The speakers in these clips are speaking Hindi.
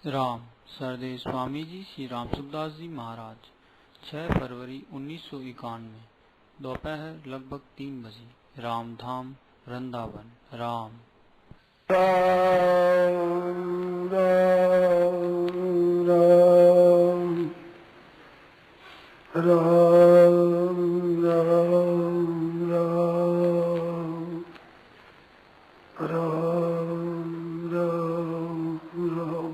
राम सरदेव स्वामी जी श्री राम सुखदास जी महाराज 6 फरवरी 1991 दोपहर लगभग 3 बजे रामधाम वृंदावन। राम राम राम राम राम राम राम राम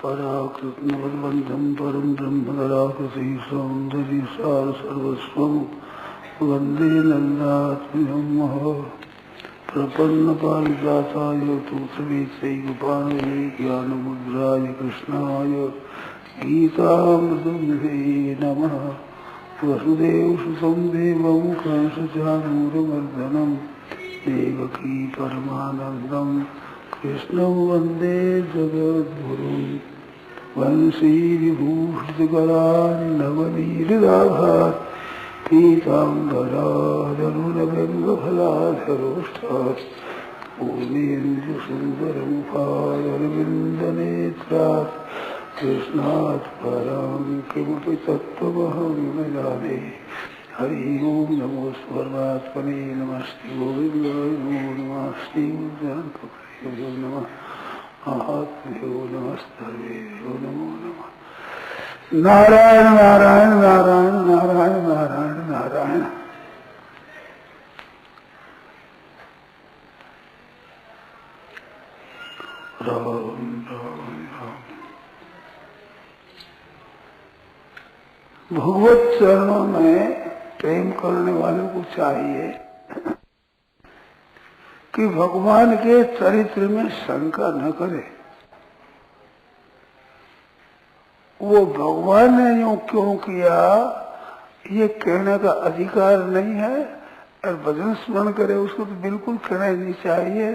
पराकृष्णवद्वंदं परं ब्रह्मदराकृति सौन्दर्य सार सर्वस्वं वन्दे नन्दात्म्यं प्रपन्न पारिजाताय तुलसीगोपालये ज्ञानमुद्राय कृष्णाय गीतामृतनिधे नमः। वसुदेवसुतं देवं कंसचाणूरमर्दनं देवकी परमानन्दं कृष्णं वन्दे जगद्गुरुं। वंशी विभूषितकरान्नवनीरदाभात् पीताम्बरादरुणबिम्बफलाधरोष्ठात् पूर्णेन्दुसुन्दरमुखारविन्दनेत्रात् कृष्णात् परं किमपि तत्त्वमहं न जाने। हरि ओं नमो परमात्मने नमस्ते गोविन्दाय नमो नमः श्रीगुरुदेवाय नमः महात्म्यो नमस्तेभ्यो नमो नमः। नारायण नारायण नारायण नारायण नारायण नारायण। राम राम राम। भगवत चरणों में प्रेम करने वालों को चाहिए कि भगवान के चरित्र में शंका न करे। वो भगवान ने यूं क्यों किया ये कहने का अधिकार नहीं है, और भजन स्मरण करे उसको तो बिल्कुल कहना ही नहीं चाहिए।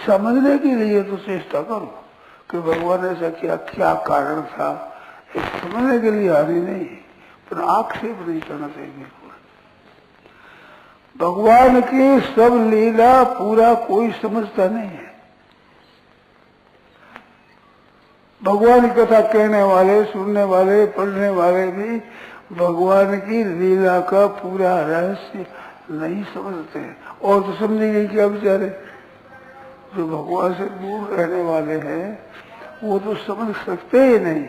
समझने के लिए तो चेष्टा करो कि भगवान ने ऐसा किया, क्या कारण था, समझने के लिए आनी नहीं, पर आक्षेप नहीं करना चाहिए बिल्कुल। भगवान की सब लीला पूरा कोई समझता नहीं है। भगवान की कथा कहने वाले, सुनने वाले, पढ़ने वाले भी भगवान की लीला का पूरा रहस्य नहीं समझते। और तो समझेंगे क्या बेचारे जो भगवान से दूर रहने वाले हैं, वो तो समझ सकते ही नहीं।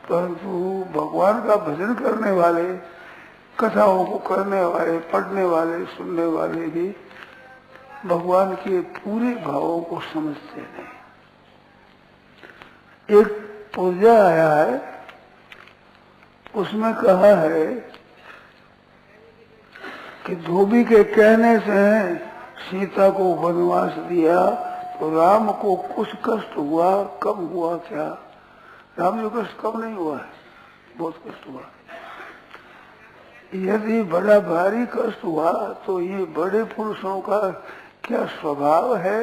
परंतु भगवान का भजन करने वाले, कथाओं को करने वाले, पढ़ने वाले, सुनने वाले भी भगवान के पूरे भावों को समझते नहीं। एक पूजा आया है, उसमें कहा है कि धोबी के कहने से सीता को वनवास दिया तो राम को कुछ कष्ट हुआ, कम हुआ क्या? राम को कष्ट कम नहीं हुआ है, बहुत कष्ट हुआ। यदि बड़ा भारी कष्ट हुआ तो ये बड़े पुरुषों का क्या स्वभाव है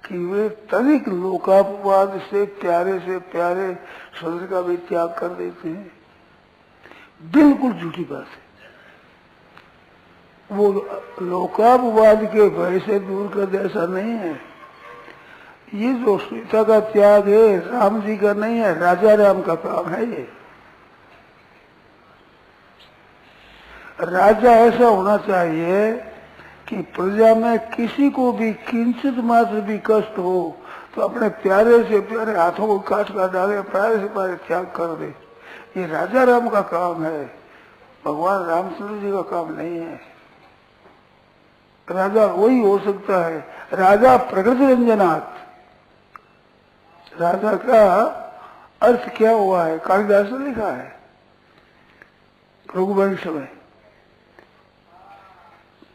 कि वे तनिक लोकापवाद से प्यारे शरीर का भी त्याग कर देते हैं। बिल्कुल झूठी बात है। वो लोकापवाद के भय से दूर कर दे, ऐसा नहीं है। ये जो सीता का त्याग है राम जी का नहीं है, राजा राम का काम है। ये राजा ऐसा होना चाहिए कि प्रजा में किसी को भी किंचित मात्र भी कष्ट हो तो अपने प्यारे से प्यारे हाथों को काट कर डाले, प्यारे से प्यारे त्याग कर दे। ये राजा राम का काम है, भगवान रामचंद्र जी का काम नहीं है। राजा वही हो सकता है, राजा प्रकृति रंजनात्। राजा का अर्थ क्या हुआ है, कालिदास ने लिखा है रघुवंश में।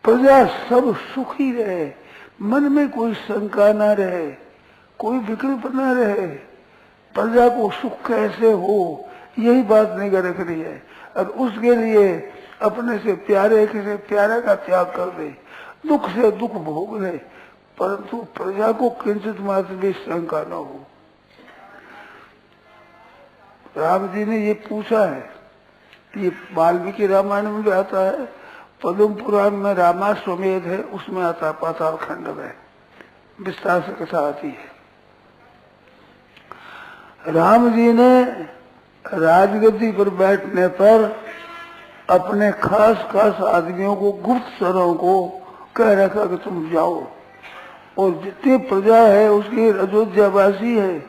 प्रजा सब सुखी रहे, मन में कोई शंका न रहे, कोई विकल्प न रहे, प्रजा को सुख कैसे हो यही बात निगाह रख रही है। और उसके लिए अपने से प्यारे किसी प्यारे का त्याग कर दे, दुख से दुख भोग ले, परंतु प्रजा को किंचित मात्र भी शंका न हो। राम जी ने ये पूछा है, ये वाल्मीकि रामायण में भी आता है, पद्म पुराण में रामाश्वमेध है, उसमें आता पाताल खंड में विस्तार से कथा आती है। राम जी ने राजगद्दी पर बैठने पर अपने खास खास आदमियों को, गुप्तचरों को कह रखा कि तुम जाओ और जितनी प्रजा है उसकी, अयोध्यावासी है,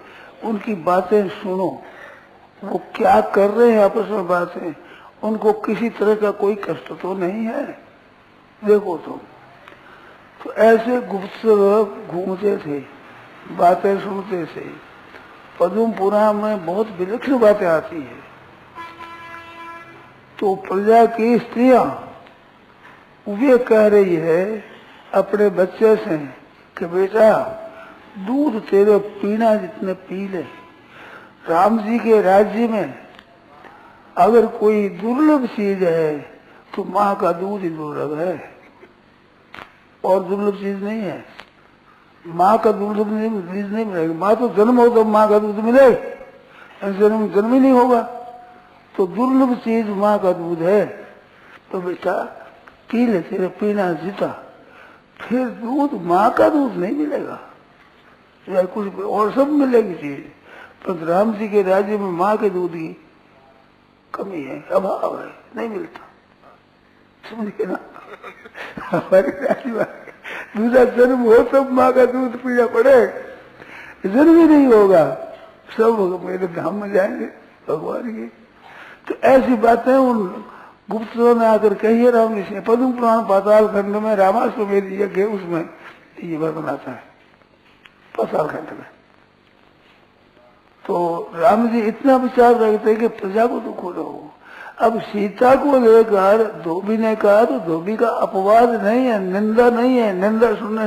उनकी बातें सुनो, वो क्या कर रहे हैं आपस में बातें, उनको किसी तरह का कोई कष्ट तो नहीं है, देखो तुम। तो ऐसे गुप्तचर घूमते थे, बातें सुनते थे। पद्म पुराण में बहुत विलक्षण बातें आती है। तो प्रजा की स्त्रियां वे कह रही है अपने बच्चे से कि बेटा दूध तेरे पीना जितने पी ले। राम जी के राज्य में अगर कोई दुर्लभ चीज है तो माँ का दूध ही दुर्लभ है, और दुर्लभ चीज नहीं है। माँ का दुर्लभ चीज नहीं मिलेगी। माँ तो जन्म हो तो माँ का दूध मिले, जन्म ही नहीं होगा। तो दुर्लभ चीज माँ का दूध है, तो बेटा पी ले, तेरे पीना जीता। फिर दूध, माँ का दूध नहीं मिलेगा या कुछ और सब मिलेगी चीज, पर राम जी के राज्य में माँ के दूध की कमी है, अभाव है, नहीं मिलता। समझे ना? हमारे राज्य में दूसरा जन्म हो तब माँ का दूध पीना पड़े, जन्म ही नहीं होगा, सब मेरे धाम में जाएंगे भगवान के। तो ऐसी बातें उन गुप्तचरों ने आकर कही है राम जी से। पद्म पुराण पाताल खंड में रामाश्वमेध यज्ञ है, उसमें ये वर्णन आता है पाताल खंड में। तो राम जी इतना विचार रखते हैं कि प्रजा को दुख न हो। अब सीता को लेकर धोबी ने कहा तो धोबी का अपवाद नहीं है, निंदा नहीं है, निंदा सुनने,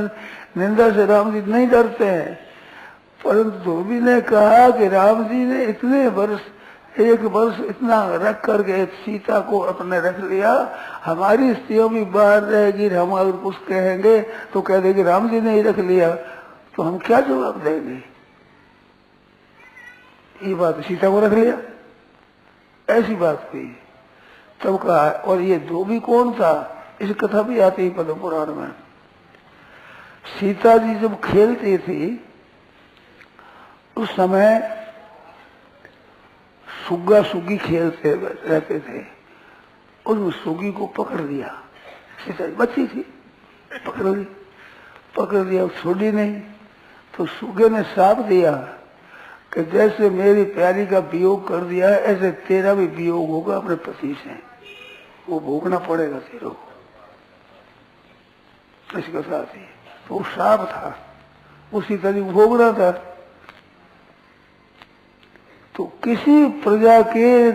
निंदा से राम जी नहीं डरते हैं। परंतु धोबी ने कहा कि राम जी ने इतने वर्ष, एक वर्ष इतना रख करके सीता को अपने रख लिया, हमारी स्त्रियों भी बाहर रहेगी, हम अगर कुछ कहेंगे तो कह देंगे राम जी ने ही रख लिया, तो हम क्या जवाब देंगे। ये बात सीता को रख लिया, ऐसी बात हुई। तब कहा, और ये धोबी कौन था, इस कथा भी आती है पद्म पुराण में। सीता जी जब खेलती थी उस समय सुग्गा सुग्गी खेलते रहते थे, उस सुग्गी को पकड़ लिया। सीता बच्ची थी, पकड़ लिया, छोड़ी नहीं। तो सुग्गे ने श्राप दिया कि जैसे मेरी प्यारी का वियोग कर दिया है, ऐसे तेरा भी वियोग होगा अपने पति से, वो भोगना पड़ेगा तेरे को। इसके साथ ही तो श्राप था, उसी तरह भोगना था। तो किसी प्रजा के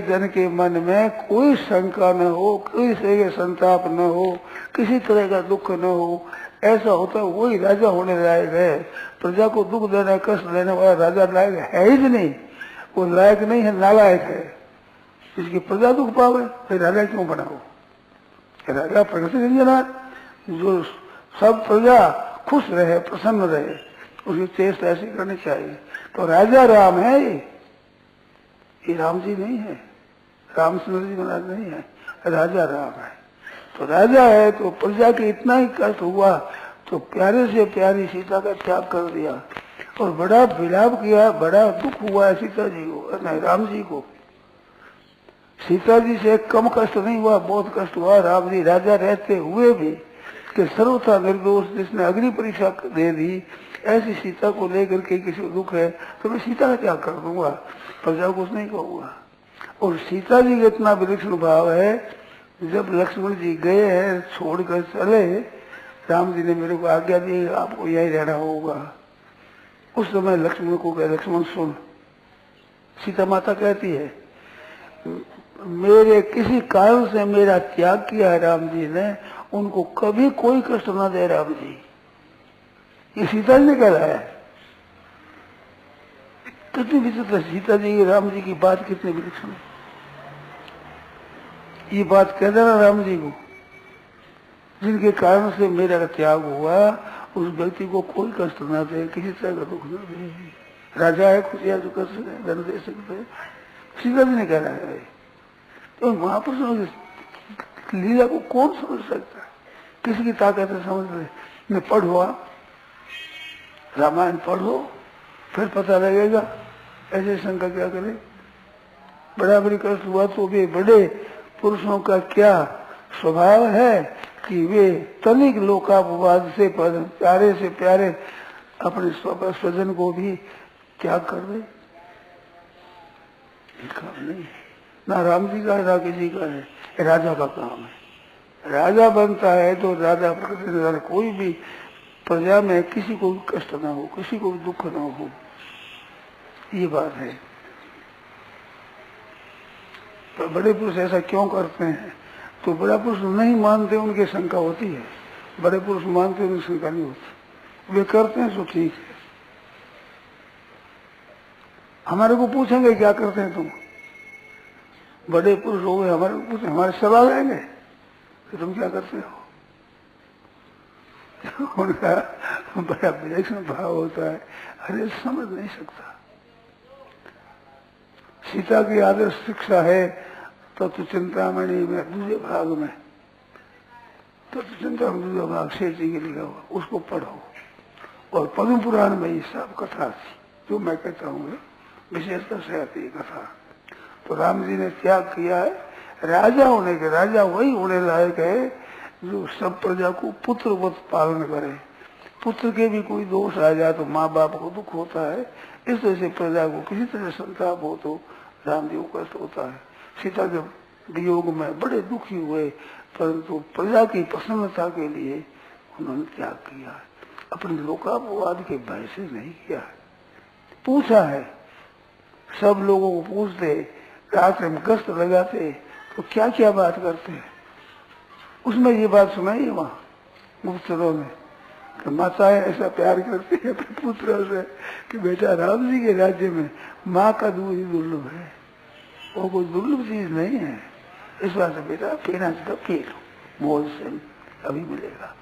जन के मन में कोई शंका न हो, किसी तरह का संताप न हो, किसी तरह का दुख न हो, ऐसा होता है वही राजा होने लायक है। प्रजा को दुख देना, कष्ट देने वाला राजा लायक है ही नहीं, वो लायक नहीं है, नालायक है। इसकी प्रजा दुख पावे फिर राजा क्यों बनाओ। राजा प्रगति रंजनाथ, जो सब प्रजा खुश रहे, प्रसन्न रहे, उसकी चेष्टा ऐसी करनी चाहिए। तो राजा राम है, ये राम जी नहीं है, रामचंद्र जी महाराज नहीं है, राजा राम है। तो राजा है तो प्रजा के इतना ही कष्ट हुआ तो प्यारे से प्यारी सीता का त्याग कर दिया और बड़ा विलाप किया, बड़ा दुख हुआ है सीता जी को, नहीं राम जी को। सीता जी से कम कष्ट नहीं हुआ, बहुत कष्ट हुआ राम जी राजा रहते हुए भी, कि सर्वथा निर्दोष जिसने अग्नि परीक्षा दे दी, ऐसी सीता को लेकर के किसी को दुख है तो मैं सीता का त्याग कर दूंगा, प्रजा को कुछ नहीं कहूंगा। और सीता जी का इतना विलक्षण भाव है, जब लक्ष्मण जी गए हैं छोड़कर चले, राम जी ने मेरे को आज्ञा दी आपको यही रहना होगा। उस समय लक्ष्मण को कहे, लक्ष्मण सुन, सीता माता कहती है मेरे किसी कारण से मेरा त्याग किया है राम जी ने, उनको कभी कोई कष्ट ना दे राम जी। ये सीता जी ने कह रहा है। कितनी विचित्र सीता जी की राम जी की बात कितनी विलक्षण है। ये बात कह देना राम जी को, जिनके कारण से मेरा त्याग हुआ, उस व्यक्ति को कोई कष्ट ना दे, किसी तरह का दुख न दे। राजा है, खुशियां जो कर सकते, धन दे सकते, सीता जी ने कह रहा है। तो महापुरुषों की लीला को कौन समझ सकता है, किसी की ताकत है समझ ले। मैं पढ़ो, रामायण पढ़ो, फिर पता लगेगा। ऐसे शंका क्या करे? बराबरी कष्ट हुआ तो वे बड़े पुरुषों का क्या स्वभाव है कि वे तनिक लोकापवाद से प्यारे से प्यारे अपने स्वजन को भी त्याग कर दे। काम नहीं, ना राम जी का ना किसी का है, राजा का काम है। राजा बनता है तो राजा प्रतिनिधि, कोई भी प्रजा में किसी को भी कष्ट ना हो, किसी को भी दुख ना हो, ये बात है। तो बड़े पुरुष ऐसा क्यों करते हैं? तो बड़ा पुरुष नहीं मानते, उनकी शंका होती है। बड़े पुरुष मानते, उनकी शंका नहीं होती। वे करते हैं तो ठीक है। हमारे को पूछेंगे क्या करते हैं तुम? बड़े पुरुष हो गए, हमारे को पूछे, हमारे सवाल आएंगे कि तुम क्या करते हो? उनका बड़ा विलक्षण भाव होता है, अरे समझ नहीं सकता। सीता की आदर्श शिक्षा है तत्व चिंतामणि में दूसरे भाग में, तत्व चिंतामणि दूसरा भाग शेष जी के लिखा हुआ, उसको पढ़ो। और पद्म पुराण में ये सब कथा थी जो मैं कहता हूँ, विशेषता से आती है कथा। तो राम जी ने त्याग किया है। राजा होने के, राजा वही होने लायक है जो सब प्रजा को पुत्रवत पालन करे। पुत्र के भी कोई दोष आ जाए तो माँ बाप को दुख होता है, इस तरह से प्रजा को किसी तरह संताप हो तो राम जी को कष्ट होता है। सीता के वियोग में बड़े दुखी हुए, परंतु प्रजा की प्रसन्नता के लिए उन्होंने त्याग किया है। अपने लोकापवाद के भय से नहीं किया है। पूछा है, सब लोगों को पूछते, रात में गश्त लगाते तो क्या क्या बात करते हैं, उसमें ये बात सुनाई है वहाँ गुप्तचरों ने कि माताएं ऐसा प्यार करती है अपने पुत्रों से कि बेटा राम जी के राज्य में माँ का दूध ही दुर्लभ है, वो कोई दुर्लभ चीज नहीं है। इस बात से बेटा पीना तो पी लो, मोल से अभी मिलेगा।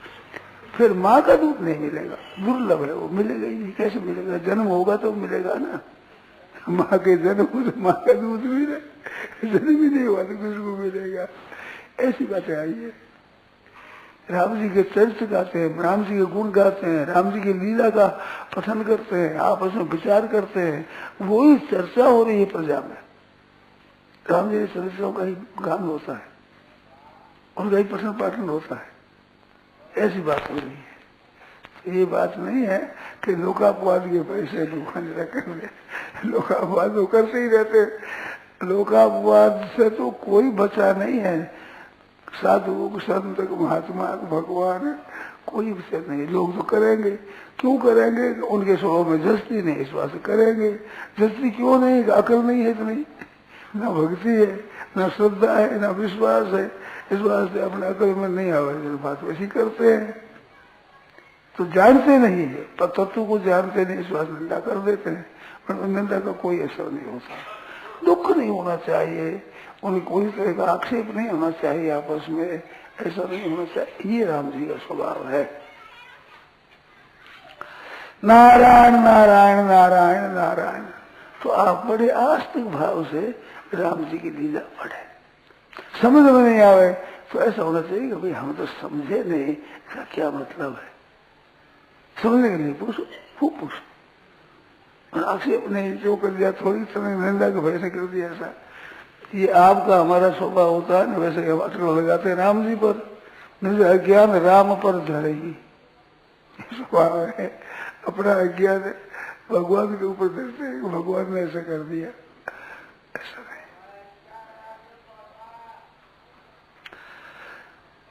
फिर माँ का दूध नहीं मिलेगा, दुर्लभ है, वो मिलेगा ही नहीं। कैसे मिलेगा? जन्म होगा तो मिलेगा ना। माँ के जन्म हो तो माँ का दूध मिले, जन्म ही नहीं हुआ तो किसको मिलेगा? ऐसी बातें आई है। राम जी के चरित्र गाते हैं, राम जी के गुण गाते हैं, राम जी की लीला का पठन करते हैं, आपस में विचार करते हैं, वही चर्चा हो रही है प्रजा में। राम जी के चरित्रों का ही गान होता है, उनका ही पठन पाठन होता है। ऐसी बात हो रही है। ये बात नहीं है कि लोकापवाद के पैसे दुकान रखेंगे, लोकापवाद तो करते ही रहते। लोकापवाद से तो कोई बचा नहीं है। साधु संत महात्मा भगवान कोई विषय नहीं। लोग तो करेंगे, क्यों करेंगे? उनके स्वभाव में जस्ती नहीं, इस बात से करेंगे। जस्ती क्यों नहीं? अकल नहीं है इतनी, ना भक्ति है, ना श्रद्धा है, ना विश्वास है। इस बात से अपने अकल में नहीं आवे, बात वैसी करते हैं। तो जानते नहीं है, पर तत्व को जानते नहीं, इस बात निंदा कर देते हैं। पर निंदा का कोई असर नहीं होता। दुख नहीं होना चाहिए, उन्हें कोई तरह का आक्षेप नहीं होना चाहिए आपस में, ऐसा नहीं होना चाहिए। ये राम जी का स्वभाव है। नारायण नारायण नारायण नारायण। तो आप बड़े आस्तिक भाव से राम जी की लीला पढ़े। समझ में नहीं आवे तो ऐसा होना चाहिए कि भाई हम तो समझे नहीं, इसका क्या मतलब है। समझने के लिए पूछो, खूब पूछो। और आक्षेप नहीं, जो कर दिया थोड़ी समय निंदा के भय से कर दिया ऐसा। ये आपका हमारा स्वभाव होता है ना, वैसे हम अटकल लगाते हैं राम जी पर, नहीं अज्ञान राम पर धरेगी, स्वभाव है। अपना अज्ञान भगवान के ऊपर धरते हैं, भगवान ने ऐसा कर दिया, ऐसा नहीं।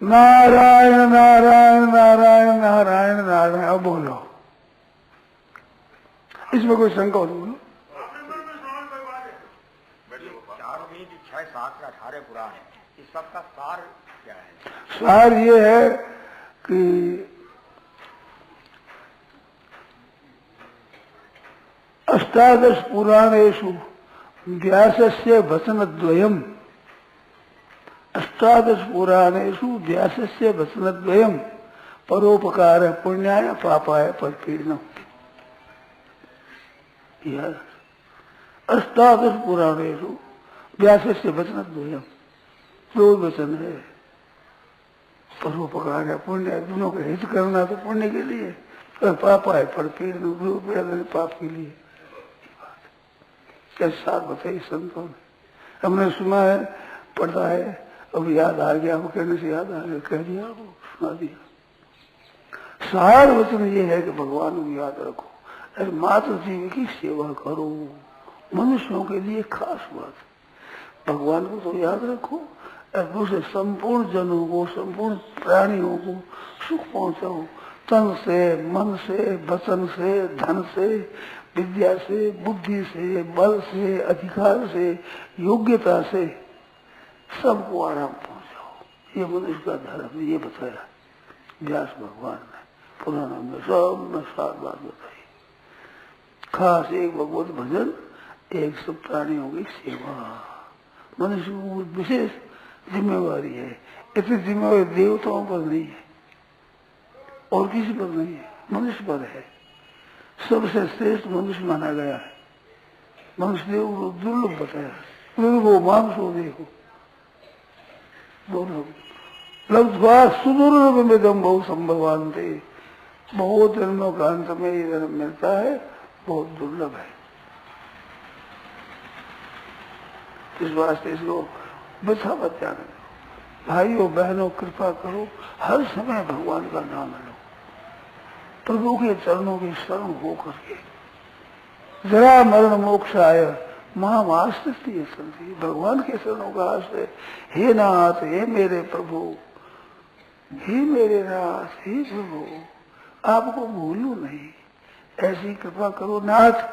नारायण नारायण नारायण नारायण नारायण। अब बोलो, इसमें कोई शंका हो? बोलो। 6, 7, 18 पुराण है, इस सब का सार क्या है? सार ये है कि अष्टादश पुराणेषु व्यासस्य वचनद्वयम्, अष्टादश पुराणेषु व्यासस्य वचनद्वयम् परोपकार पुण्याय पापाय परपीड़नम्। अष्टादश पुराणेषु व्यासस्य वचनद्वयम्, दो वचन है। परोपकार है, पुण्य, दोनों का हित करना तो पुण्य के लिए, और पापाय परपीड़नम्, पाप के लिए। कैसे सार बताई संतों ने। हमने सुना है, पढ़ा है, अब याद आ गया, वो कहने से याद आ गया, कह दिया, वो सुना दिया। सार वचन ये है कि भगवान को याद रखो, अरे मातृ जीव की सेवा करो। मनुष्यों के लिए खास बात है, भगवान को तो याद रखो और दूसरे संपूर्ण जनों को, संपूर्ण प्राणियों को सुख पहुंचाओ, तन से, मन से, वचन से, धन से, विद्या से, बुद्धि से, बल से, अधिकार से, योग्यता से सबको आराम पहुंचाओ। ये मनुष्य का धर्म है, ये बताया व्यास भगवान ने पुराणों में, सब में सात बात बताई। खास एक भगवत भजन, एक सब प्राणियों की सेवा, मनुष्य को विशेष जिम्मेवारी है। इतनी जिम्मेवारी देवताओं पर नहीं है और किसी पर नहीं है, मनुष्य पर है। सबसे श्रेष्ठ मनुष्य माना गया है। मनुष्य देव को दुर्लभ बताया, वो मांसो देखो लब्ध्वा सुदुर्लभ में दम बहु संभवान थे, बहुत जन्मों का अंत में ये जन्म मिलता है, बहुत दुर्लभ है। इस वास्ते इसको बचा बचा करो, भाइयों बहनों कृपा करो, हर समय भगवान का नाम लो, प्रभु के चरणों की शरण हो करके। जरा मरण मोक्ष आय माम आश्रित संति, भगवान के चरणों का आश्रय। हे नाथ, हे मेरे प्रभु, हे मेरे नाथ, हे प्रभु, आपको भूलू नहीं, ऐसी कृपा करो नाथ,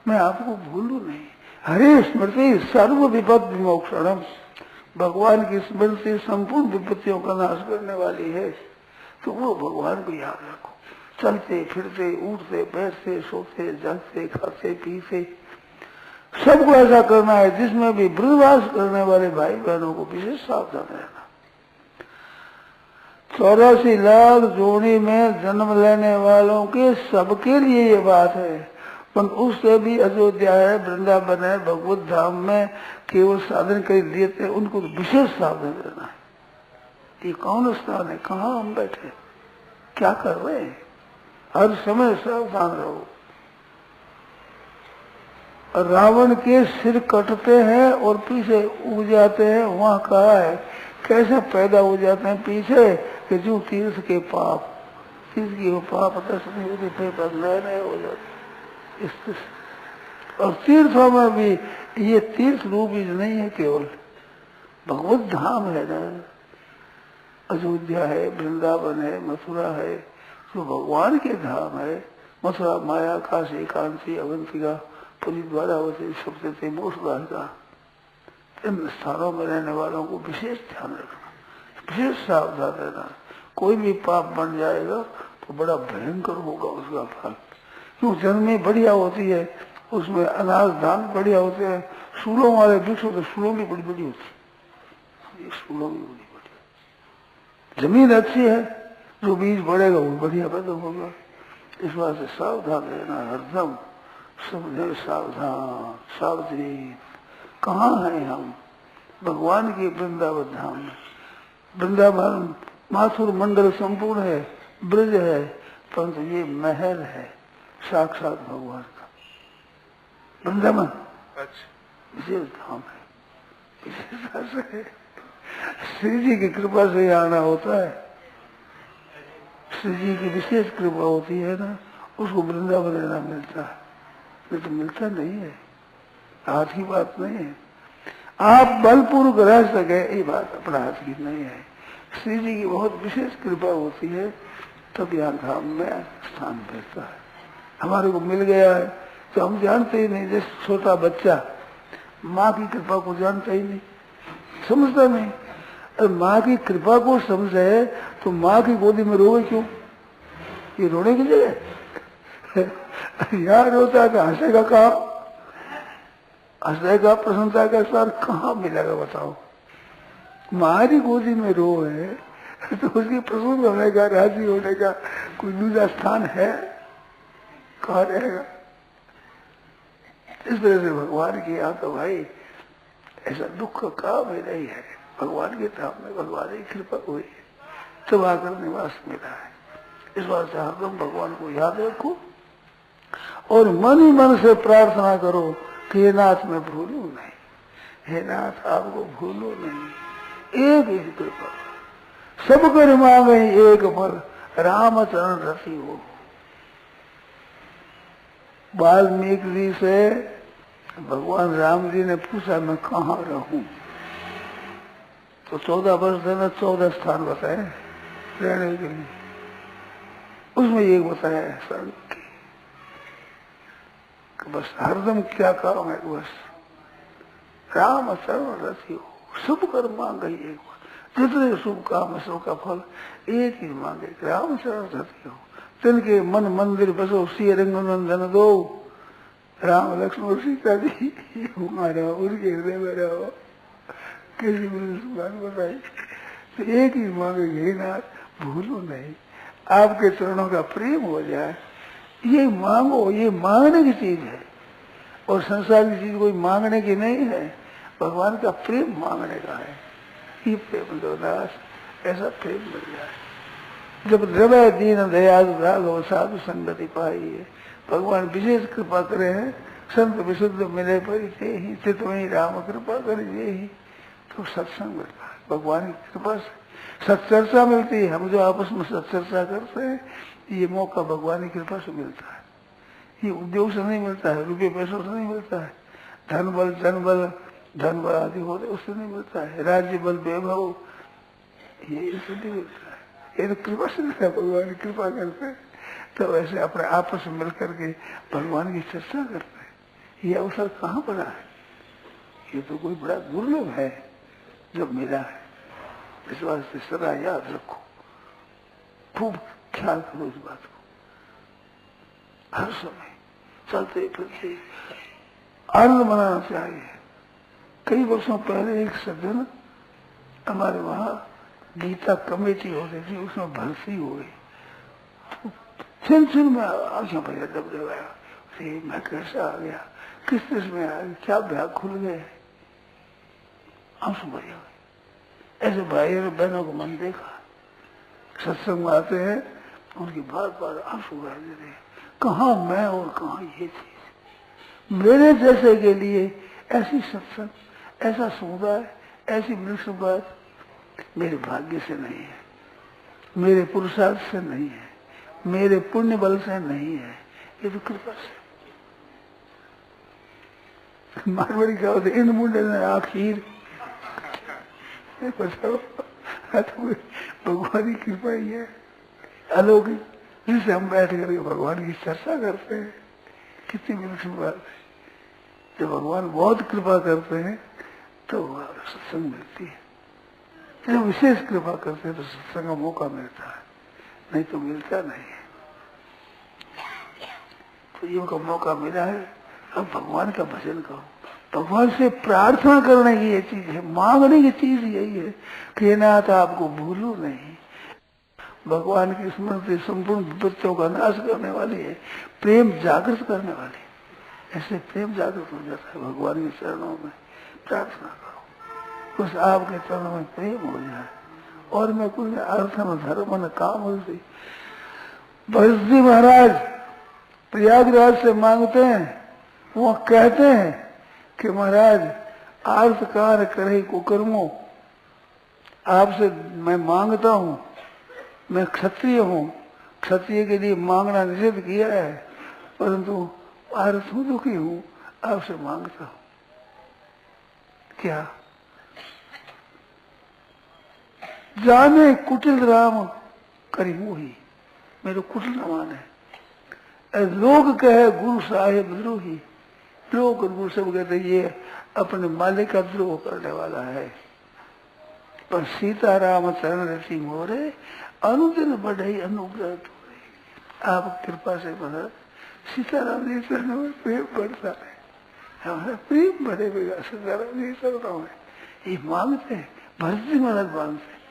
मैं आपको भूलू नहीं। हरे स्मृति सर्व विपद विमोक्षणम, भगवान की स्मृति संपूर्ण विपत्तियों का नाश करने वाली है। तो वो भगवान को याद रखो, चलते फिरते, उठते बैठते, सोते जागते, खाते पीते, सबको ऐसा करना है। जिसमें भी ब्रजवास करने वाले भाई बहनों को विशेष सावधान रहना। 84 लाख जोड़ी में जन्म लेने वालों के सबके लिए ये बात है, पर उससे भी अयोध्या है, वृंदावन है, भगवत धाम में केवल साधन कर लिए थे, उनको तो विशेष सावधान रहना है। ये कौन स्थान है, कहाँ हम बैठे, क्या कर रहे हैं, हर समय सावधान रहो। रावण के सिर कटते हैं और पीछे उग जाते हैं, वहाँ कहा है कैसे पैदा हो जाते हैं पीछे, कि जो तीर्थ के पाप, तीर्थ की वो पाप दर्शन नए हो जाते। और तीर्थों में भी ये तीर्थ रूप नहीं है, केवल भगवत धाम है ना, अयोध्या है, वृंदावन है, मथुरा है, जो भगवान के धाम है। मथुरा माया, काशी, कांची, अवंतिका, पुरी, द्वारावती, सप्तती, मोक्षद्वारिका, इन स्थानों में रहने वालों को विशेष ध्यान रखना, विशेष सावधान रहना। कोई भी पाप बन जाएगा तो बड़ा भयंकर होगा उसका फल। क्यों, जन्म बढ़िया होती है, उसमें अनाज दान बढ़िया होते हैं, सूलों वाले वृक्ष होते, सूलों भी बड़ी बड़ी होती है, सूलों भी बड़ी बड़ी। जमीन अच्छी है, जो बीज बढ़ेगा वो बढ़िया पैदा होगा। इस बात से सावधान रहना, हरदम समझे, सावधान, सावधानी। कहाँ है हम, भगवान के वृंदावन धाम में। वृंदावन माथुर मंडल संपूर्ण है, ब्रज है, परंतु ये महल है साक्षात भगवान का। वृंदावन विशेष धाम है, विशेष श्री जी की कृपा से आना होता है। श्री जी की विशेष कृपा होती है ना, उसको वृंदावन रहना मिलता है, नहीं तो मिलता नहीं है, हाथ की बात नहीं है। आप बलपूर्वक रह सके, ये बात अपना हाथ की नहीं है। श्री जी की बहुत विशेष कृपा होती है, तब यहाँ धाम में स्थान मिलता है। हमारे को मिल गया है तो हम जानते ही नहीं, जैसे छोटा बच्चा माँ की कृपा को जानता ही नहीं, समझता नहीं। अरे माँ की कृपा को समझे तो माँ की गोदी में रोए क्यों, ये रोने की जगह यार रोता है, हंसेगा कहाँ, हंसेगा प्रसन्नता का स्थान कहाँ मिलेगा बताओ। मारी गोदी में रोए तो उसकी प्रसन्न होने का, राजी होने का कोई दूसरा स्थान है, कहाँ रहेगा। इस तरह से भगवान की यहाँ तो भाई ऐसा दुख का काम ही नहीं है। भगवान के धाम में भगवान की कृपा हुई, तब आकर निवास मिला है। इस बात से हरदम भगवान को याद रखो और मन ही मन से प्रार्थना करो हे नाथ मैं भूलू नहीं, हे नाथ आपको भूलू नहीं। एक ही कृपा सब कर मांगे एक फल, राम चरण रति हो। वाल्मीकि जी से भगवान राम जी ने पूछा मैं कहाँ रहूं, तो 14 वर्ष देना 14 स्थान बताए रहने के लिए। उसमें एक बताया है स्वर्ग की, बस हरदम क्या काम है, बस राम चरण रति हो। शुभ कर मांगे एक बार, जितने शुभ काम है सबका फल एक ही मांगे, राम चरण रति हो। तिनके मन मंदिर बसो, सी रंग नंदन दो, राम लक्ष्मण सीता जी वहां रहो, उनके हृदय में रहो। कैसी बात बताई, तो एक ही मांगे, हे नाथ भूलो नहीं, आपके चरणों का प्रेम हो जाए। ये मांगो, ये मांगने की चीज है, और संसार की चीज कोई मांगने की नहीं है, भगवान का प्रेम मांगने का है। ये प्रेम दो दास, ऐसा प्रेम मिल जाए। जब हृदय दीन दयालु राघव साधु संगति पाई है, भगवान विशेष कृपा करे हैं, संत विशुद्ध मिले परिचय ही, चित में राम कृपा करिए ही, तो सत्संग मिलता है भगवान की कृपा से, सत्चर्चा मिलती है। हम जो आपस में सत्चर्चा करते हैं, ये मौका भगवान की कृपा से मिलता है। ये उद्योग से नहीं मिलता है, रुपये पैसों से नहीं मिलता है, धन बल जन बल धन बल आदि होते उससे नहीं मिलता है, राज्य बल वैभव ये इससे नहीं मिलता है। ये तो कृपा से मिलता है, भगवान की कृपा करते हैं। तो ऐसे अपने आपस में मिल करके भगवान की चर्चा करते हैं। ये अवसर कहाँ पड़ा है, ये तो कोई बड़ा दुर्लभ है जब मिला है। इस वास्ते सदा याद रखो, खूब ख्याल करो इस बात को, हर समय चलते फिरते आनंद मनाना चाहिए। कई वर्षों पहले एक सज्जन हमारे वहां गीता कमेटी होती थी, उसमें भर्ती हो गई। छिन में आंखें भैया दबदबाया, मैं कैसा आ गया, किस देश में आ गया, क्या ब्याह खुल गए, आंसू भर गए। ऐसे भाई और बहनों को मन देखा, सत्संग में आते हैं, उनकी बार बार आंसू बहा देते हैं। कहाँ मैं और कहाँ ये चीज, मेरे जैसे के लिए ऐसी सत्संग, ऐसा समुदाय, ऐसी वृक्ष बात मेरे भाग्य से नहीं है, मेरे पुरुषार्थ से नहीं है, मेरे पुण्य बल से नहीं है, ये तो कृपा से। मारवाड़ी क्या होता है, इन मुंडे ने आखिर बताओ, भगवान की कृपा ही है अलौकिक, जिससे हम बैठ करके भगवान की चर्चा करते हैं। कितनी विलक्षण बात है, जब भगवान बहुत कृपा करते हैं तो सत्संग मिलती है, जब विशेष कृपा करते हैं तो सत्संग का मौका मिलता है, नहीं तो मिलता नहीं है। तो ये का मौका मिला है, अब भगवान का भजन करो, भगवान से प्रार्थना करने की ये चीज है, मांगने की चीज यही है कि नाथ आपको भूलू नहीं। भगवान की स्मृति संपूर्ण विपत्तियों का नाश करने वाली है, प्रेम जागृत करने वाली है। ऐसे प्रेम जागृत हो जाता है भगवान के चरणों में। प्रार्थना करो, उस आपके चरणों में प्रेम हो जाए, और मैं कुछ अर्थ न धर्म न काम उसी। भरत जी महाराज प्रयागराज से मांगते हैं, वो कहते हैं कि महाराज आर्थ कार्य करे कुकर्मो, आपसे मैं मांगता हूँ, मैं क्षत्रिय हूँ, क्षत्रिय के लिए मांगना निषेध किया है, परंतु आर्थ हूँ, दुखी हूँ, आपसे मांगता हूँ। क्या जाने कुटिल राम करी ही, मेरे कुटिल न माने। लोग कहे गुरु साहेब द्रोही, लोग गुरु सब कहते ये अपने मालिक का द्रोह करने वाला है। पर सीताराम चरण रति मोरे, अनुदिन बढ़े अनुग्रह तोरे। आप कृपा से बना सीताराम जी चरणों में प्रेम बढ़ता है, हमारा प्रेम बढ़ेगा सीताराम जी चरणों में। ये मांगते हैं, भरत जी महाराज मांगते हैं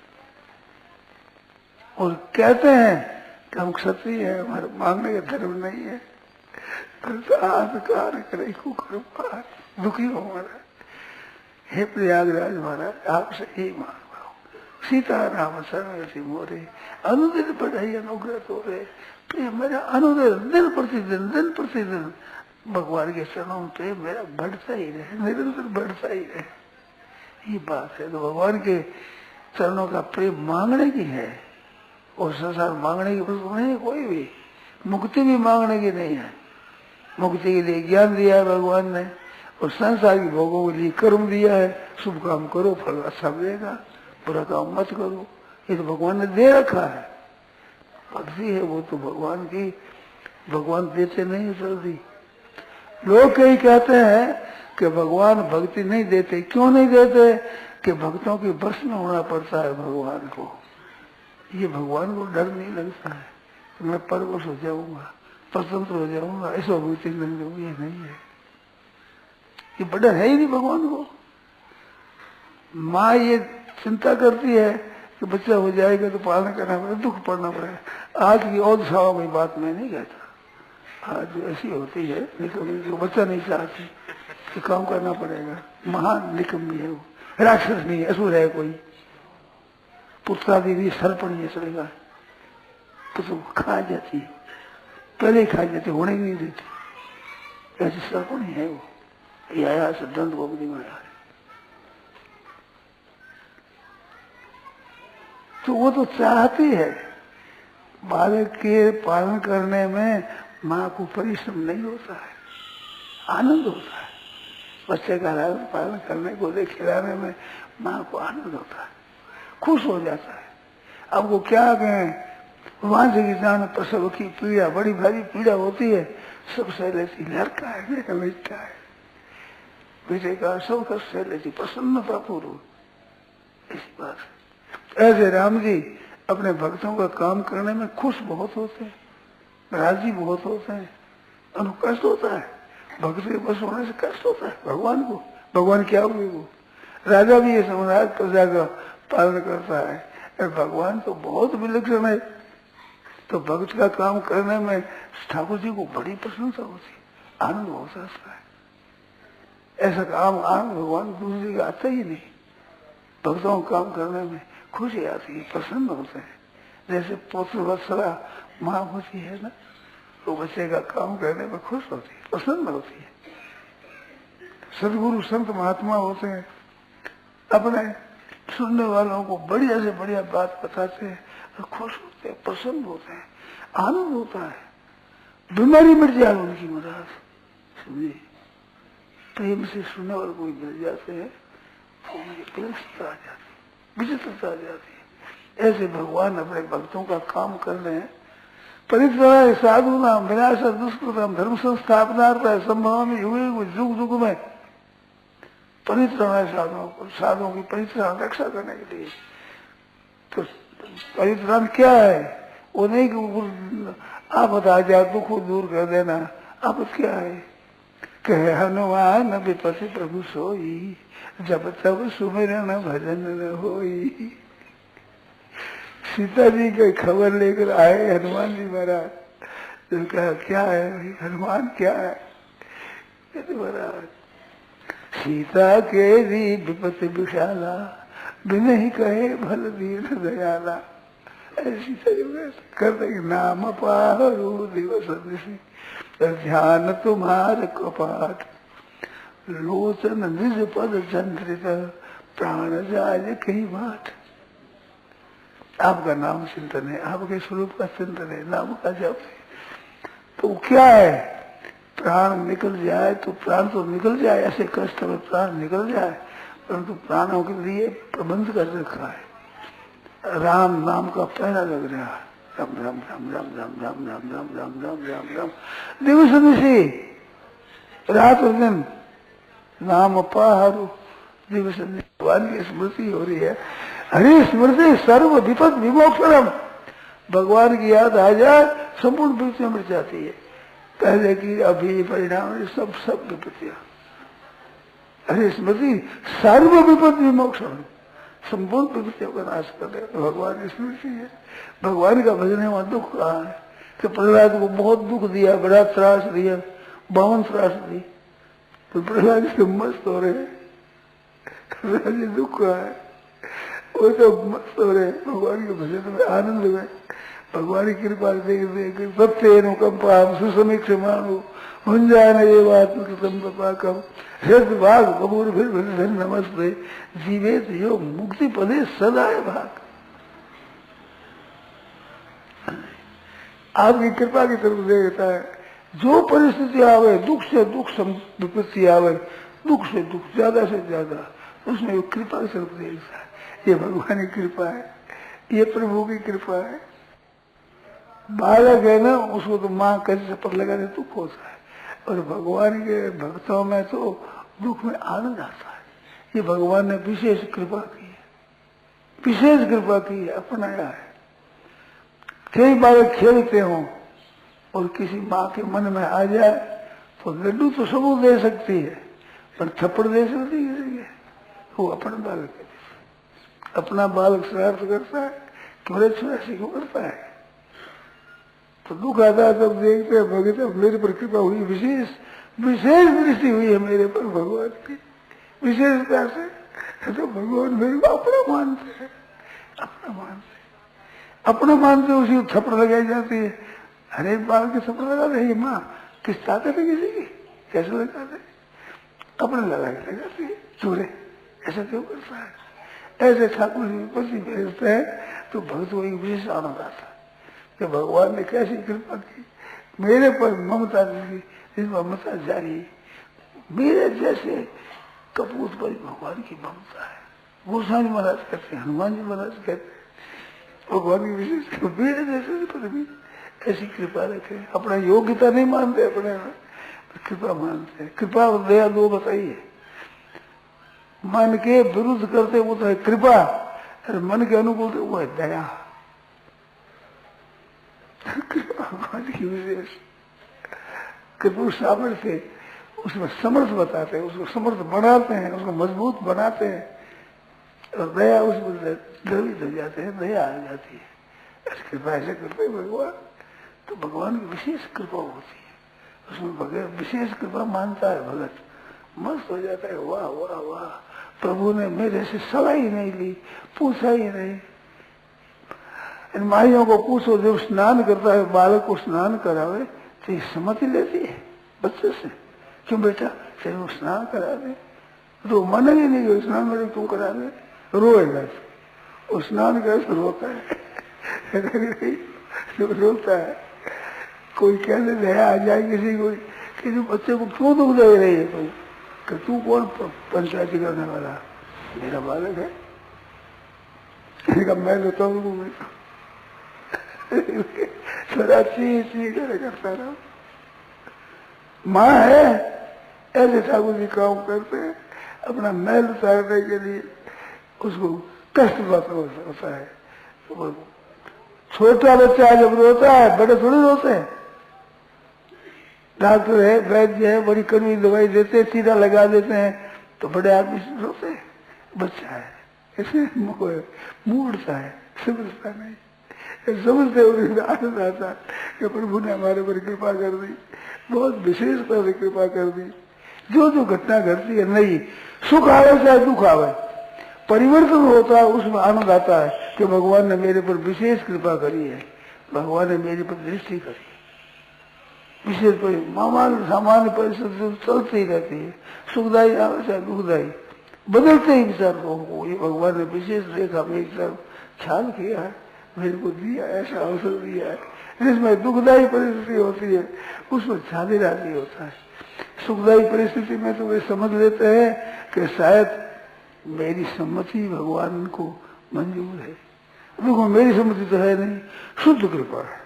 और कहते हैं कि हम क्षत्रिय हैं, हमारे मांगने का धर्म नहीं है, कार्य करे कुकर्म, दुखी हो हमारा। हे प्रयागराज महाराज, आपसे यही मांग रहा हूँ, सीताराम शरण मोरे, अनुदिन बढ़ाई अनुग्रह तोरे। प्रिय मेरा अनुदिन दिन प्रतिदिन भगवान के चरणों में प्रेम मेरा बढ़ता ही रहे, निरंतर बढ़ता ही रहे, ये बात है। तो भगवान के चरणों का प्रेम मांगने की है, और संसार मांगने की वस्तु नहीं है कोई भी, मुक्ति भी मांगने की नहीं है। मुक्ति के लिए ज्ञान दिया है भगवान ने, और संसार के भोगों के लिए कर्म दिया है। शुभ काम करो, फल अच्छा मिलेगा, बुरा काम मत करो, ये तो भगवान ने दे रखा है। भक्ति है वो तो भगवान की, भगवान देते नहीं जल्दी। लोग कई कहते हैं कि भगवान भक्ति नहीं देते, क्यों नहीं देते? कि भक्तों के बस में होना पड़ता है भगवान को। ये भगवान को डर नहीं लगता है कि मैं परवश हो जाऊंगा, स्वतंत्र हो जाऊंगा, ऐसा भक्ति नहीं दूंगी, ये नहीं है, ये बड़ा है ही नहीं भगवान को। माँ ये चिंता करती है कि बच्चा हो जाएगा तो पालन करना पड़ेगा, दुख पड़ना पड़ेगा। आज की और सभा में बात मैं नहीं कहता, आज ऐसी होती है जो बच्चा नहीं चाहती कि काम करना पड़ेगा। महान निकम्मी है वो, राक्षस नहीं है, असुर है कोई, पुत्रादि भी सर्पणी है, चलेगा तो खा जाती है, पहले ही खा जाती, होने ही नहीं देती, ऐसी सर्पणी है वो। ये आया सिद्धांत गोपदी में आया, तो वो तो चाहती है। बालक के पालन करने में माँ को परिश्रम नहीं होता है, आनंद होता है। बच्चे का लालन पालन करने को दे, खिलाने में माँ को आनंद होता है, खुश हो जाता है। अब वो क्या कहें, भगवान श्री कृष्ण प्रसव की पीड़ा, बड़ी भारी पीड़ा होती है, सब सह लेती, लड़का है मेरा बेटा है, बेटे का सब कष्ट सह लेती, प्रसन्नता पूर्वक। इस बात ऐसे राम जी अपने भक्तों का काम करने में खुश बहुत होते हैं, राजी बहुत होते हैं। उनको कष्ट होता है, भक्त के बस होने से कष्ट होता है भगवान को। भगवान क्या हुए वो राजा भी ये समझ रहा है प्रजा का पालन करता है, भगवान तो बहुत विलक्षण है। तो भक्त का काम करने में ठाकुर जी को बड़ी प्रशंसा होती, आनंद होता है। ऐसा काम आनंद भगवान दूसरे का आता ही नहीं। भक्तों का काम करने में खुशी आती है, प्रसन्न होते हैं। जैसे पुत्र वत्सला माँ होती है ना, तो बच्चे का काम करने में खुश होती है, प्रसन्न होती है। सदगुरु संत महात्मा होते हैं, अपने सुनने वालों को बढ़िया से बढ़िया बात बताते हैं और खुश होते हैं, प्रसन्न होते हैं, आनंद होता है। बीमारी मिट जाए उनकी महाराज, समझिए, प्रेम से सुनने वालों को मिल जाते हैं तो उनकी विलक्षणता आ जाती है, विचित्रता आ जाती है। ऐसे भगवान अपने भक्तों का काम कर रहे हैं। परित्राणाय साधूनां विनाशाय दुष्कृतां धर्म संस्थापनार्थाय संभवामि युगे युग युग में। परित्राणाय साधुओं की परित्राण रक्षा करने के लिए। तो परित्राण क्या है? वो नहीं कि आपद आ जाए दुख दूर कर देना। आपद क्या है? कहे हनुमान विपति प्रभु सोई, जब तब सुमिरन भजन न होई। सीता जी की खबर लेकर आए हनुमान जी महाराज, तो कहा क्या है भाई हनुमान क्या है? कहते महाराज सीता के दी विपति विशाला, बिन ही कहे भल दीन दयाला। सीता जी करते नाम पारू दिवस दिशी, ध्यान तुम्हार कपाट, लोचन निज पद चंद्रित, प्राण जाय कहीं बाट। आपका नाम चिंतन है, आपके स्वरूप का चिंतन है, नाम का जप है। तो क्या है? प्राण निकल जाए तो प्राण तो निकल जाए, ऐसे कष्ट में प्राण निकल जाए, परंतु प्राणों के लिए प्रबंध कर रखा है। राम नाम का पहरा लग रहा है, राम राम राम राम राम राम राम राम राम राम राम राम, दिवस निशी, रात और दिन नाम पाहरू, दिवस भगवान की स्मृति हो रही है। हरि स्मृति सर्व विपद विमोक्षणम, भगवान की याद आ जाए संपूर्ण विपत्तियां मिट जाती है। पहले की अभी परिणाम सब विपत्तियां। हरि स्मृति सर्व विपद विमोक्षण, संपूर्ण विपत्तियों का नाश कर दे, भगवान की स्मृति है। भगवान का भजन है, वहां दुख कहा है कि प्रहलाद को बहुत दुख दिया, बड़ा त्रास दिया, 52 त्रास दी, तो प्रहलाद से मस्त हो रहे, दुख कहा है, वो तो मस्त हो रहे भगवान के भजन में, आनंद में। भगवान की कृपा देख देख सत्य अनुकंपा सुसमीक्ष मानो भुंजान ये बात कम हृद भाग कपूर फिर नमस्ते जीवित यो मुक्ति पदे सदा है भाग। आपकी कृपा की तरफ देखता है, जो परिस्थिति आवे, दुख से दुख विपत्ति आवे, दुख से दुख ज्यादा से ज्यादा, उसमें वो कृपा की तरफ देखता है। ये भगवान की कृपा है, ये प्रभु की कृपा है। बालक है ना, उसको तो माँ कैसे चप्पल लगाने दुख होता है, और भगवान के भक्तों में तो दुख में आनंद आता है। ये भगवान ने विशेष कृपा की है, विशेष कृपा की है, अपनाया है। कई बालक खेलते हों और किसी माँ के मन में आ जाए तो लड्डू तो सबूत दे सकती है, पर थप्पड़ दे सकती है वो अपना बालक है। अपना बालक शरारत करता है, थोड़े छुरासी को करता है, तो दुख आता है तब देखते हैं भगत मेरे पर कृपा हुई, विशेष विशेष दृष्टि हुई है मेरे पर भगवान की विशेषता से। तो भगवान मेरे को अपना मानते हैं, अपना मानते, अपना मानते उसी को थप्पड़ लगाई जाती है। हर एक बाल के थप्पड़ लगा रही है माँ, किस ताकत है किसी की, कैसे लगाते, अपने लगा के लगाती है चूरे, ऐसा क्यों करता है? ऐसे ठाकुर जी पति भेजते हैं तो भक्त को एक विशेष आनंद आता है कि भगवान ने कैसी कृपा की मेरे पर, ममता दी, इस ममता जारी मेरे जैसे कपूत पर भगवान की ममता है। गोस्वामी महाराज कहते हैं, हनुमान जी महाराज कहते हैं, भगवान की विशेष मेरे जैसे पर भी ऐसी कृपा रखे। अपना योग्यता नहीं मानते, अपने कृपा मानते हैं। कृपा और दया दो बताइए, मन के विरुद्ध करते वो तो है कृपा, और मन के अनुकूल वो है दया। भगवान की विशेष कृपा सामर्थ्य, उसमें समर्थ बताते हैं, उसको समर्थ बनाते हैं, उसको मजबूत बनाते हैं, और दया उसमें द्रवित हो जाते हैं, दया आ जाती है। कृपा ऐसे करते हैं भगवान, तो भगवान की विशेष कृपा होती है, उसमें भगवान विशेष कृपा मानता है भगत, मस्त हो जाता है। वाह वाह वाह, प्रभु ने मेरे से सलाह ही नहीं ली, पूछा ही नहीं। इन माइयों को पूछो, जब स्नान करता है बालक को स्नान करावे तो ये सम्मति लेती है बच्चे से, क्यों बेटा तेरे को स्नान करा दे, तो मन ही नहीं स्नान मेरे क्यों करा दे, रोएगा वो स्नान करे तो रोता है रोता है। कोई कहने दया आ जाए किसी को, किसी बच्चे को क्यों दुख दे रही है कोई, कि तू कौन पंचायती करने वाला, मेरा बालक है, मैं लेता हूँ थोड़ा ची करता रहा। माँ है, ऐसे ठाकुर जी काम करते हैं, अपना मैल उतारने के लिए उसको कष्ट होता है। तो छोटा बच्चा जब रोता है, बड़े थोड़े रोते हैं। डॉक्टर है, वैद्य है, बड़ी कड़वी दवाई देते हैं, सीधा लगा देते हैं, तो बड़े आदमी रोते हैं। बच्चा है ऐसे मुंह उड़ता है, समझता नहीं, समझते हुए आनंद आता है कि प्रभु ने हमारे पर कृपा कर दी, बहुत विशेष तरह से कृपा कर दी। जो जो घटना घटती है, नहीं सुख आवे चाहे दुख आवे, परिवर्तन होता है, उसमें आनंद आता है कि भगवान ने मेरे पर विशेष कृपा करी है, भगवान ने मेरे पर दृष्टि करी। विशेष पर सामान्य परिस्थिति चलती ही रहती है, सुखदायी आवे चाहे दुखदायी, बदलते ही विचार को ये भगवान ने विशेष देखा, मेरी तरफ ख्याल किया है, मेरे को दिया, ऐसा अवसर दिया है। जिसमें दुखदायी परिस्थिति होती है उसमें छाने राजी होता है। सुखदायी परिस्थिति में तो वे समझ लेते हैं कि शायद मेरी सम्मति भगवान को मंजूर है। देखो मेरी सम्मति तो है नहीं, शुद्ध कृपा है।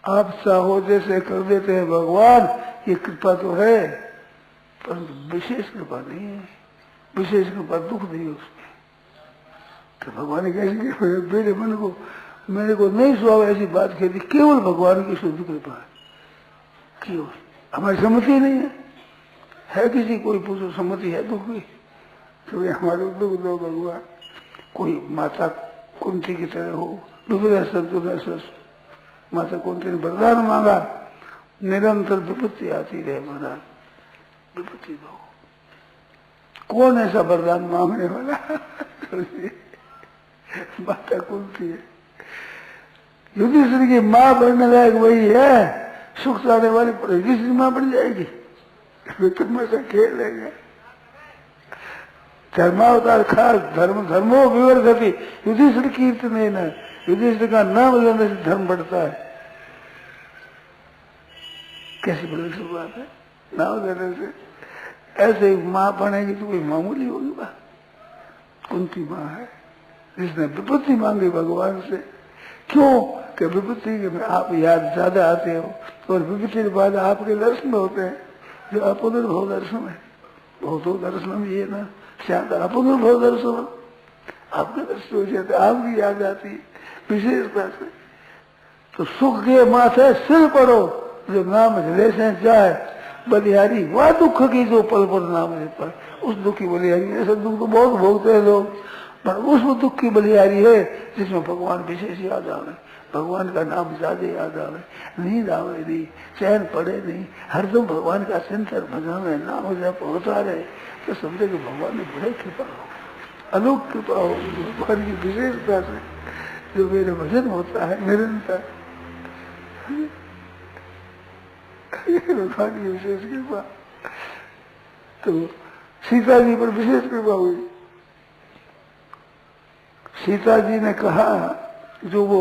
आप चाहो जैसे कर देते हैं भगवान, ये कृपा तो है, परंतु विशेष कृपा नहीं है। विशेष कृपा दुख नहीं उसमें। तो भगवान ने कैसे मेरे मन को, मेरे को नहीं सुहाव ऐसी बात कह दी, केवल भगवान की शुद्ध कृपा है, केवल। हमारी सम्मति नहीं है किसी, कोई पूछो सम्मति है दुख की, तो हमारे दुख दो भगवान। कोई माता कुंती की तरह हो, दुर्दशा माता कुंती ने वरदान मांगा, निरंतर विपत्ति आती रहे, महाराज विपत्ति दो। कौन ऐसा वरदान मांगने वाला माता कुंती है। युधिष्ठिर की माँ बनने लायक वही है, सुख चाहने वाली पर युधिष्ठिर माँ बन जाएगी, विक्रम से खेल लेगा। धर्मावतार खास धर्म धर्मो विवर्धति युधिष्ठिर कीर्तन न, युधिष्ठिर का नाम लेने से धर्म बढ़ता है। कैसी बड़ी शुरुआत है नाम लेने से। ऐसे माँ बनेगी तो कोई मामूली होगी बात। कुंती माँ है जिसने विपत्ति मांगी भगवान से। क्यों कि विपत्ति के में आप याद ज्यादा आते हो और विपत्ति के बाद आपके दर्शन होते हैं जो अपुनर्भव दर्शन है। बहुतो दर्शन ये ना शायद अपुनर्भव दर्शन, आपके दर्शन हो जाते, आपकी याद आती विशेषता से। तो सुख के माथे सिर पड़ो जो नाम हृदय से जाए बलिहारी, वह दुख की जो पल पर नाम है पर उस दुख की बलिहारी। ऐसा दुख तो बहुत भोगते हैं लोग, पर उस दुख की बलिहारी है जिसमें भगवान विशेष याद आवे, भगवान का नाम ज्यादा याद आवे, नींद आवे नहीं, चैन पड़े नहीं, हरदम भगवान का चिंतन भजन में नाम जब होता रहे तो समझे कि भगवान ने बड़े कृपा हो, अनूप कृपा हो भगवान की विशेषता से जो मेरे भजन होता है निरंतर, भगवान की विशेष कृपा। तो सीता जी पर विशेष कृपा हुई। सीता जी ने कहा, जो वो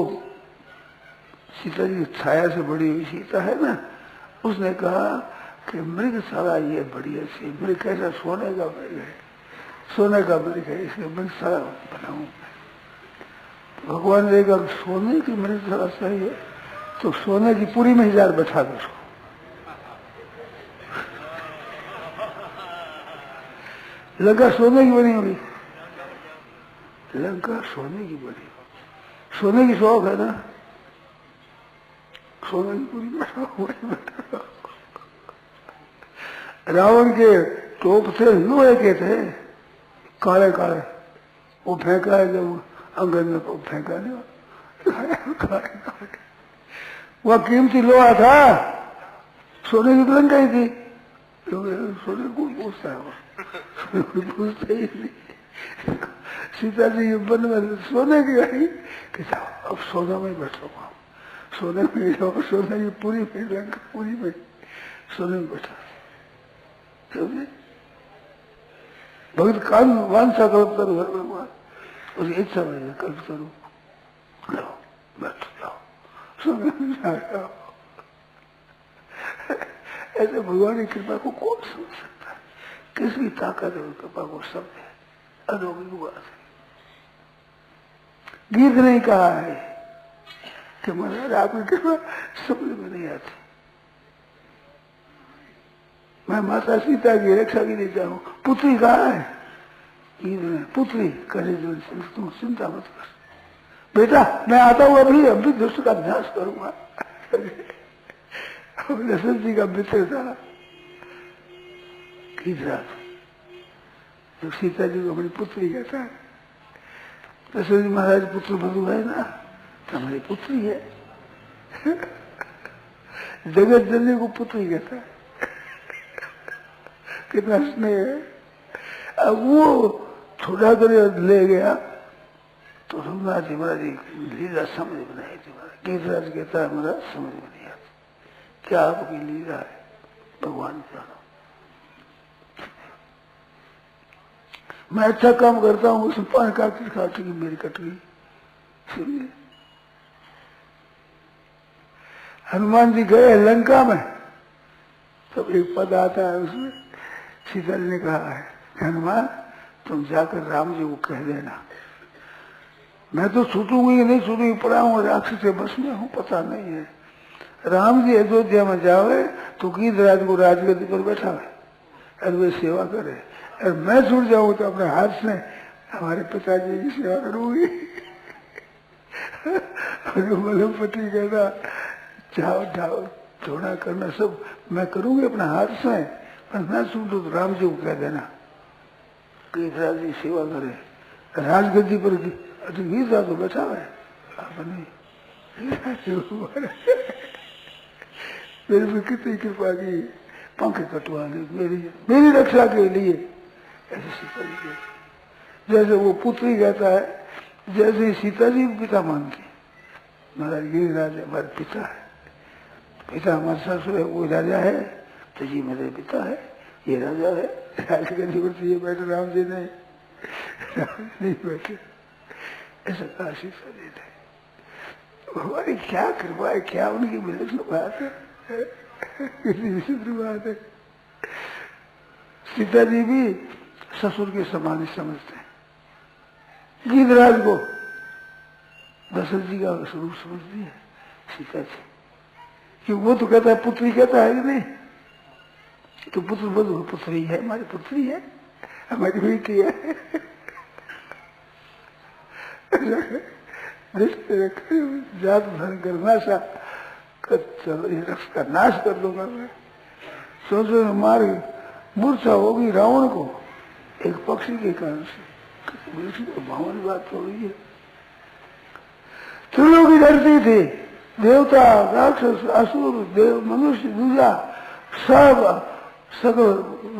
सीता जी की छाया से बड़ी हुई सीता है ना, उसने कहा कि मृग सारा ये बढ़िया सी मृग कैसा सोने का मृग है, सोने का मृग है, इसलिए मृग सारा बनाऊं। भगवान ने कहा सोने की मृग सारा सही है तो सोने की पूरी में 1000 बैठा दो उसको। लंका सोने की बनी हुई, लंका सोने की बनी, सोने की शौक है ना, सोने की पूरी बैठा। रावण के टोप थे लोहे के थे, काले काले, वो फेंका है जब अंगन में तो फेंका नहीं, वह कीमती लोहा था, सोने की लंका ही थी। सोने को पूछता है, पूछते ही नहीं। सीता जी वन में सोने की आई कि अब सोने में बैठो, सोने में जाओ, सोने की पूरी में लंका पूरी में सोने में बैठा। भगत कान वांछा कल्प करो भगवान, उसकी इच्छा में कल्प करो, लो बैठो जाओ, सोने में जाओ। ऐसे भगवान की कृपा को कौन समझ सकता है, किसकी ताकत है उस कृपा को समझे, अलौकिक बात है। गीत नहीं कहा है कि महाराज आपकी कृपा समझ में नहीं आती, मैं माता सीता की रक्षा के लिए चाहूं। पुत्री कहा है गीत में, पुत्री करे जो तुम चिंता मत कर बेटा, मैं आता हूं अभी दुष्ट का विनाश करूंगा। दशरथ जी का मित्र था गीतराज, जो सीता जी को अपनी पुत्री कहता है। दशरथ जी महाराज पुत्र बधु है ना, तो हमारी पुत्री है। जगत जननी को पुत्री कहता है, कितना स्नेह है। अब वो छोटा कर ले गया तो रघुनाथ जी महाराज लीला समझ में नहीं थी। गीतराज कहता है महाराज समझ में नहीं आती, क्या आपकी लीला है, भगवान जानो। मैं अच्छा काम करता हूँ, उसमें 5 काट की मेरी कट गई। सुनिए, हनुमान जी गए लंका में, तब एक पद आता है उसमें सीता जी ने कहा है, हनुमान तुम जाकर राम जी को कह देना, मैं तो छूटूंगी नहीं छूटूंगी, पड़ा हूँ राक्षस के बस में हूँ, पता नहीं है। राम जी अयोध्या में जावे तो गीतराज को राजगद्दी पर बैठा है और वे सेवा करे, और मैं छूट जाऊं तो अपने हाथ से हमारे पिताजी की सेवा करूंगी। पति कहता जाओ जाओ थोड़ा करना सब मैं करूंगी अपने हाथ से, पर मैं छूटू तो राम जी को कह देना गीतराज जी सेवा करे। राजगद्दी पर गीतराज तो बैठा है, अपने मेरे पे कितनी कृपा की, पंख कटवा दी मेरी रक्षा के लिए। ऐसे सीता जी के जैसे वो पुत्री कहता है, जैसे सीता जी पिता मानती, महाराज गिरिराज हमारे पिता है, पिता हमारे ससुर है, वो राजा है, तो जी मेरे पिता है, ये राजा है। राजगद्दी ये बैठे, राम जी नहीं बैठे, ऐसा काशी से देते। हमारी क्या कृपा है, क्या उनकी विलक्षण बात है, कितनी विचित्र बात है। सीता जी भी ससुर के समान ही समझते हैं। गिरिराज को दशरथ जी का स्वरूप समझती है सीता जी, कि वो तो कहता है पुत्री, कहता है कि नहीं, तो पुत्र बोलो, पुत्री है, हमारी पुत्री है, हमारी बेटी है। जात धन करना सा रक्ष का नाश कर दूंगा मैं। सोचो मार मूर्छा होगी रावण को एक पक्षी के कारण से, भावनी बात हो रही है। त्रिलोक की धरती थी, देवता राक्षस असुर देव मनुष्य दूजा सब सगल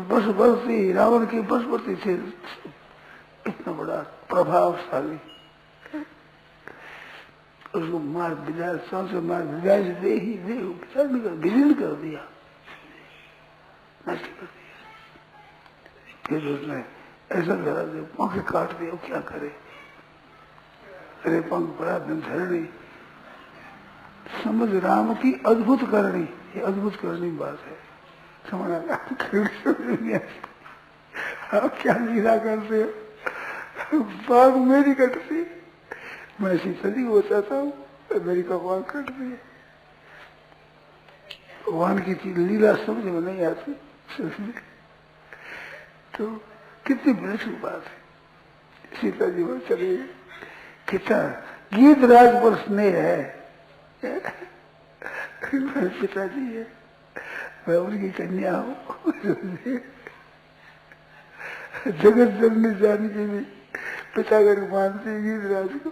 बसवर्ती रावण की बसवर्ती थे। इतना बड़ा प्रभावशाली, उसको मार विदाय, सबसे मार विदाय से दे ही दे विलीन कर दिया, नष्ट कर दिया। फिर उसने ऐसा करा दे, पंख काट दिया, क्या करे, अरे पंख बड़ा दिन धरणी, समझ राम की अद्भुत करनी, ये अद्भुत करनी बात है। समझा आप क्या लीला करते हो, बात मेरी कटती, मैं सीता जी को चाहता हूँ, मेरी कपाल कट दी। भगवान की चीज लीला समझ में नहीं आती, तो कितनी विलक्षण बात है। सीता जी वो चले गए, कितना गिरिराज पर स्नेह है, मेरे पिताजी है, मैं उनकी कन्या हूँ। जगत जननी जानकी भी पिता कर मानती है गिरिराज को,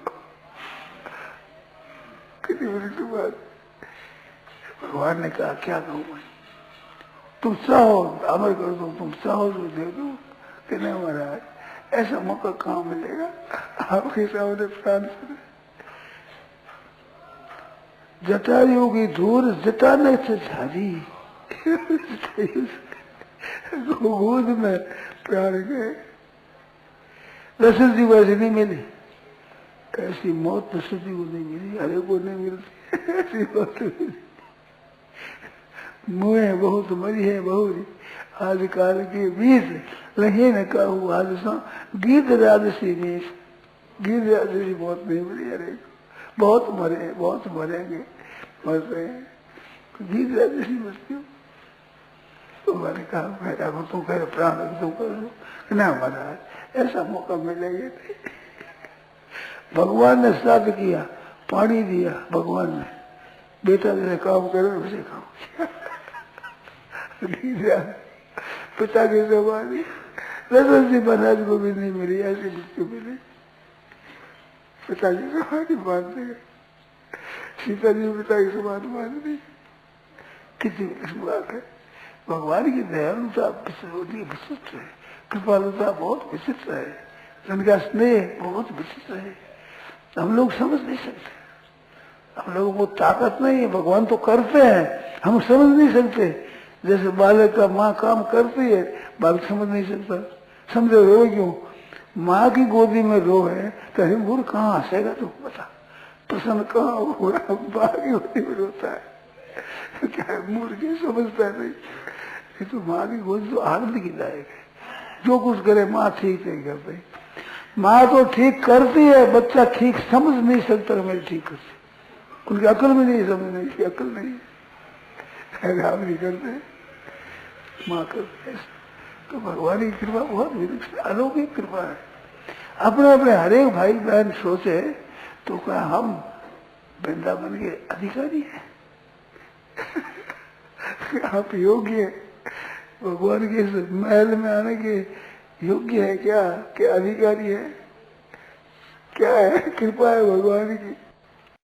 कितनी बड़ी बात। भगवान ने कहा क्या कहूँ मैं, तुम चाहो अमर कर दो, तुम चाहो तो दे दो, कि नहीं महाराज ऐसा मौका कहाँ मिलेगा, आपके सामने प्राण से जटायु की धूल जटाने से झारी, गोद में प्राण गए। दशरथ जी को ऐसी नहीं मिली, ऐसी मौत दशरथ जी को नहीं मिली, हरे को नहीं मिलती ऐसी मौत मिली। मुँह बहुत मरी है बहुरी, आज काल के बीच लहे न कहू आज गीत राजसी बीच, गीत राजसी बहुत नहीं मिली, हरे बहुत मरे, बहुत मरेंगे, मर रहे हैं, गीत राजसी बचती हो। तो मैंने कहा मैं जाऊँ, तुम कह प्राण तुम कर लो ना महाराज, ऐसा मौका मिलेगा। भगवान ने श्राद्ध किया, पानी दिया, भगवान ने बेटा जैसे काम करे वैसे काम किया। पिता की समाधि दशरथ जी महाराज को भी नहीं मिली, ऐसी मृत्यु मिली, पिता की समाधि मानते हैं। सीता जी पिता की समाधि मान दी, कितनी बात है। भगवान की दयालुता विचित्र है, कृपालुता बहुत विचित्र है, उनका स्नेह बहुत विचित्र है, हम लोग समझ नहीं सकते। हम लोगों को ताकत नहीं है, भगवान तो करते हैं, हम समझ नहीं सकते। जैसे बालक का माँ काम करती है, बालक समझ नहीं सकता, समझे रो क्यों, माँ की गोदी में रो है तो हिमपुर कहाँ हंसेगा, तुम बता, प्रसन्न कहाँ होगा, माँ की गोदी में रोता है, क्या मूर्ख समझता नहीं। ये तो माँ की गोदी तो आनंद की लायक है, जो कुछ करे माँ ठीक नहीं कर रही, माँ तो ठीक करती है, बच्चा ठीक समझ नहीं सकता, मैं ठीक करती, उनकी अकल में नहीं समझने की अकल नहीं है, राम नहीं करते, माँ करते। तो भगवान की कृपा बहुत अलौकिक कृपा है। अपने अपने हरेक भाई बहन सोचे तो क्या हम वृंदावन के अधिकारी हैं? आप योग्य भगवान के महल में आने के योग्य है क्या? क्या अधिकारी है? क्या है? कृपा है भगवान की।